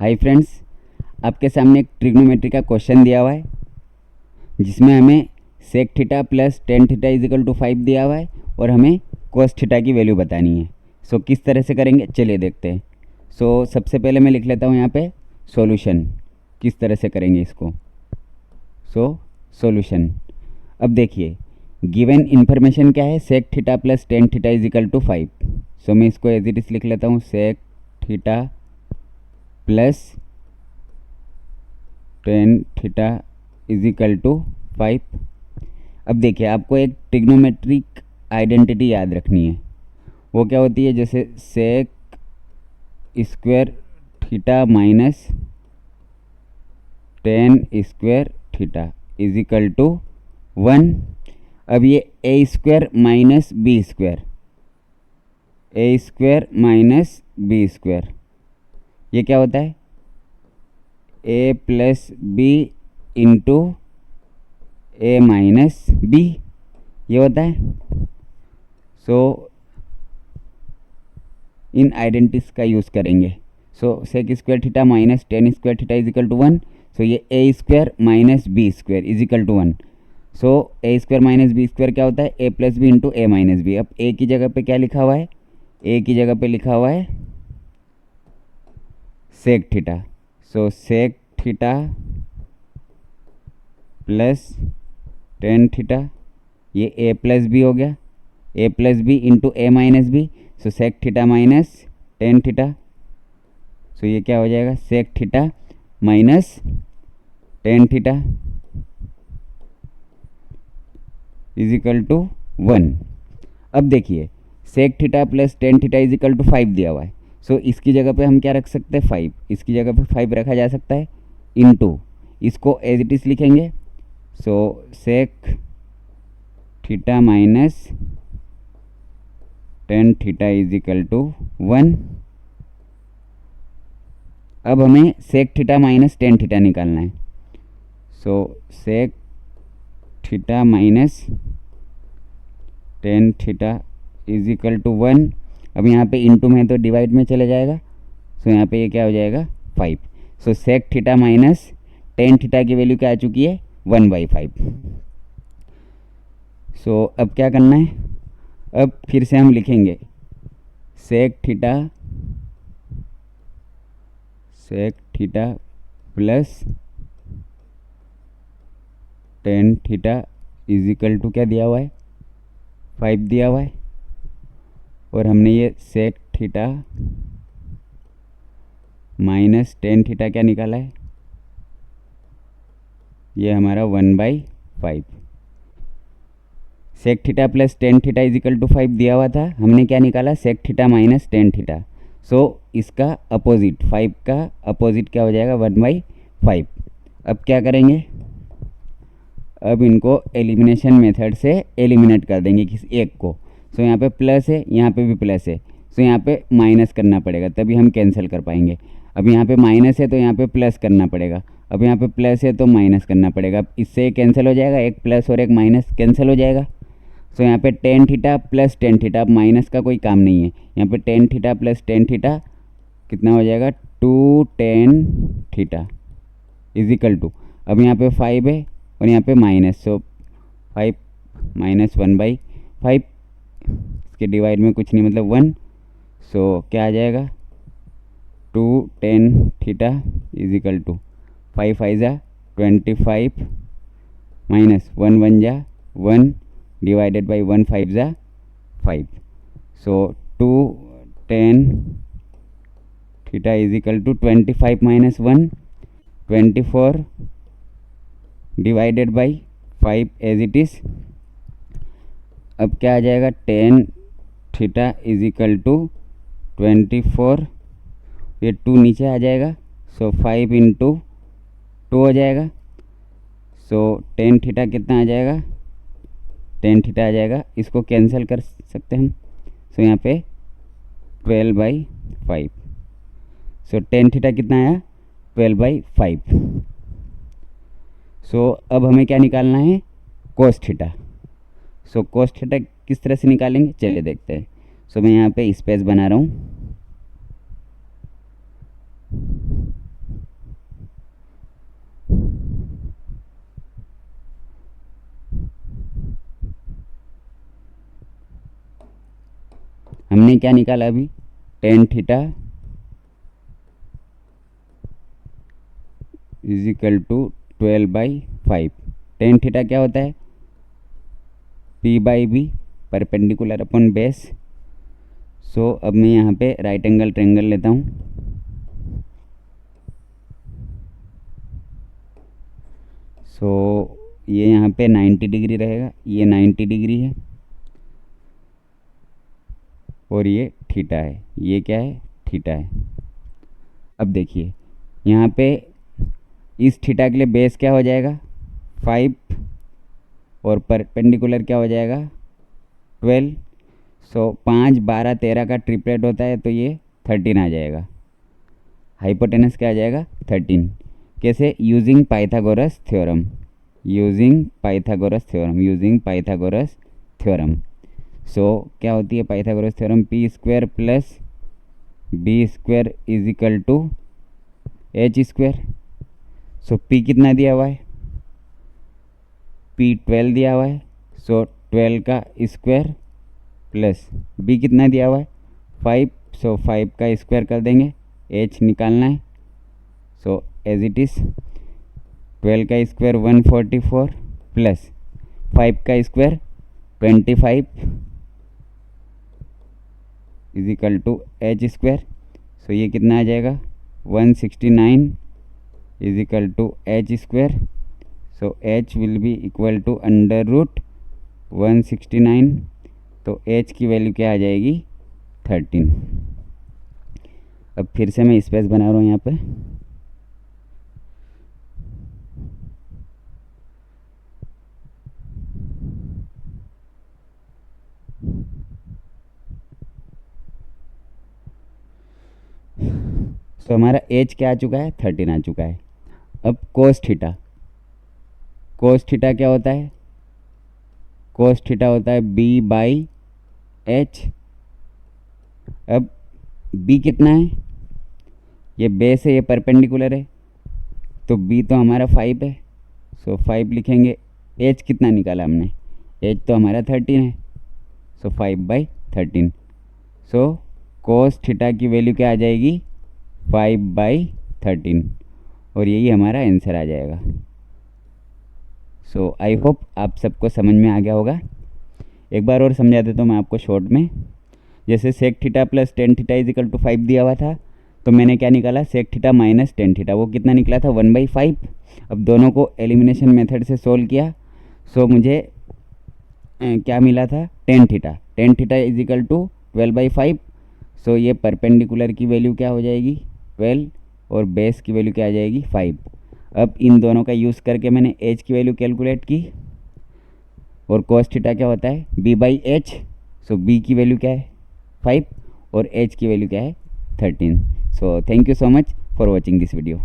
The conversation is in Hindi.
हाय फ्रेंड्स, आपके सामने एक ट्रिग्नोमेट्री का क्वेश्चन दिया हुआ है जिसमें हमें sec theta plus tan theta is equal to 5 दिया हुआ है और हमें कोस थीटा की वैल्यू बतानी है। सो किस तरह से करेंगे चलिए देखते हैं। सो सबसे पहले मैं लिख लेता हूँ यहाँ पे सॉल्यूशन, किस तरह से करेंगे इसको। सो सॉल्यूशन, अब देखिए गिवन इन्फॉर्मेशन क्या है, sec theta plus tan theta is equal to 5। So मैं इसको एज इट इज लिख लेता हूँ, sec theta plus tan theta is equal to 5। अब देखिए आपको एक ट्रिग्नोमेट्रिक आइडेंटिटी याद रखनी है। वो क्या होती है, जैसे sec square theta minus tan square theta is equal to 1। अब ये A square minus B square, A square minus B square, ये क्या होता है A plus B into A minus B, ये होता है। सो इन आइडेंटिटीज का यूज़ करेंगे। So sec square theta minus tan square theta is equal to 1। So ये A square minus B square is equal to 1। So A square minus B square क्या होता है, A plus B into A minus B. अब ए की जगह पे क्या लिखा हुआ है, ए की जगह पे लिखा हुआ है sec theta. So sec theta plus tan theta, ये ए प्लस बी हो गया, A plus B into A minus B. So sec theta minus tan theta, so ये क्या हो जाएगा sec theta minus tan theta is equal to 1। अब देखिए sec theta plus tan theta is equal to 5 दिया हुआ है। सो इसकी जगह पे हम क्या रख सकते हैं 5, इसकी जगह पे 5 रखा जा सकता है इनटू, इसको एज इट इज लिखेंगे। So sec theta minus tan theta is equal to 1। अब हमें sec theta minus tan theta निकालना है। So sec theta minus tan theta is equal to 1। अब यहाँ पे इंटू में तो डिवाइड में चले जाएगा। सो यहाँ पे ये क्या हो जाएगा 5। So sec theta minus tan theta की वैल्यू क्या आ चुकी है 1/5। सो अब क्या करना है, अब फिर से हम लिखेंगे sec theta plus tan theta is equal to क्या दिया हुआ है 5 दिया हुआ है, और हमने ये sec theta minus tan theta क्या निकाला है, ये हमारा 1/5। Sec theta plus tan theta is equal to 5 दिया हुआ था, हमने क्या निकाला sec theta minus tan theta. So इसका अपोजिट 5 का अपोजिट क्या हो जाएगा 1/5। अब क्या करेंगे, अब इनको एलिमिनेशन मेथड से एलिमिनेट कर देंगे किसी एक को। सो यहाँ पे प्लस है, यहाँ पे भी प्लस है, सो यहाँ पे माइनस करना पड़ेगा तभी हम कैंसिल कर पाएंगे। अब यहाँ पे माइनस है तो यहाँ पे प्लस करना पड़ेगा, अब यहाँ पे प्लस है तो माइनस करना पड़ेगा। अब इससे कैंसिल हो जाएगा, एक प्लस और एक माइनस कैंसिल हो जाएगा। सो यहाँ पे tan theta plus tan theta, अब माइनस का कोई काम नहीं है। यहाँ पे tan theta plus tan theta कितना हो जाएगा 2 टेन थीटा इजिकल टू, अब यहाँ पे 5 है और यहाँ पे माइनस, सो 5 माइनस 1/5, इसके डिवाइड में कुछ नहीं मतलब 1। सो क्या आ जाएगा 2 टेन थीटा इजिकल टू 5 5 जा 25 माइनस 1 1 जा 1 डिवाइडेड बाई 1 5 जा 5। So 2 tan theta is equal to 25 minus 1 24 divided by 5 as it is. अब क्या आ जाएगा टेन थीटा इजिकल टू 24, ये 2 नीचे आ जाएगा। सो 5 इंटू 2 हो जाएगा। सो टेन थीटा कितना आ जाएगा, टेन थीटा आ जाएगा, इसको कैंसिल कर सकते हैं हम। सो यहाँ पे 12/5। सो टेन थीटा कितना आया 12/5। सो अब हमें क्या निकालना है कोस थीटा। सो कोस थीटा किस तरह से निकालेंगे चलिए देखते हैं। सो मैं यहाँ पे स्पेस बना रहा हूँ। मैंने क्या निकाला अभी, tan theta is equal to 12/5। Tan theta क्या होता है, P/B परपेंडिकुलर अपॉन बेस। सो अब मैं यहाँ पे राइट एंगल ट्रायंगल लेता हूँ। सो ये यहाँ पे 90 डिग्री रहेगा, ये 90 डिग्री है और ये थीटा है, ये क्या है, थीटा है। अब देखिए यहाँ पे इस थीटा के लिए बेस क्या हो जाएगा 5 और परपेंडिकुलर क्या हो जाएगा 12। सो 5, 12, 13 का ट्रिपलेट होता है तो ये 13 आ जाएगा। हाइपोटेनस क्या आ जाएगा 13। कैसे, using Pythagoras theorem, using Pythagoras theorem, using Pythagoras theorem. So क्या होती है Pythagoras theorem, p² plus b² is equal to h²। So p कितना दिया हुआ है, p 12 दिया हुआ है। सो 12 का स्क्वायर प्लस b कितना दिया हुआ है 5। सो 5 का स्क्वायर कर देंगे, h निकालना है। सो एज इट इज़ 12 का स्क्वायर 144 प्लस 5 का square 25 is equal to h²। So ये कितना आ जाएगा 169 is equal to h²। So h will be equal to √169। तो h की वैल्यू क्या आ जाएगी 13। अब फिर से मैं स्पेस बना रहा हूँ यहाँ पे। तो हमारा एच क्या आ चुका है 13 आ चुका है। अब कोस थीटा, कोस थीटा क्या होता है, कोस थीटा होता है B/H। अब B कितना है, ये बेस है, ये परपेंडिकुलर है, तो B तो हमारा 5 है। सो 5 लिखेंगे। H कितना निकाला हमने, H तो हमारा 13 है। सो 5/13। सो कोस थीटा की वैल्यू क्या आ जाएगी 5/13 और यही हमारा आंसर आ जाएगा। सो आई होप आप सबको समझ में आ गया होगा। एक बार और समझा देता हूँ मैं आपको शॉर्ट में। जैसे sec theta plus tan theta is equal to 5 दिया हुआ था, तो मैंने क्या निकाला sec theta minus tan theta, वो कितना निकला था 1/5। अब दोनों को एलिमिनेशन मेथड से सोल्व किया। सो मुझे क्या मिला था tan theta, tan theta is equal to 12/5। So ये परपेंडिकुलर की वैल्यू क्या हो जाएगी 12 और बेस की वैल्यू क्या आ जाएगी 5। अब इन दोनों का यूज़ करके मैंने एच की वैल्यू कैलकुलेट की और कोस थीटा क्या होता है B/H। सो B की वैल्यू क्या है 5 और H की वैल्यू क्या है 13। So thank you so much for watching this video.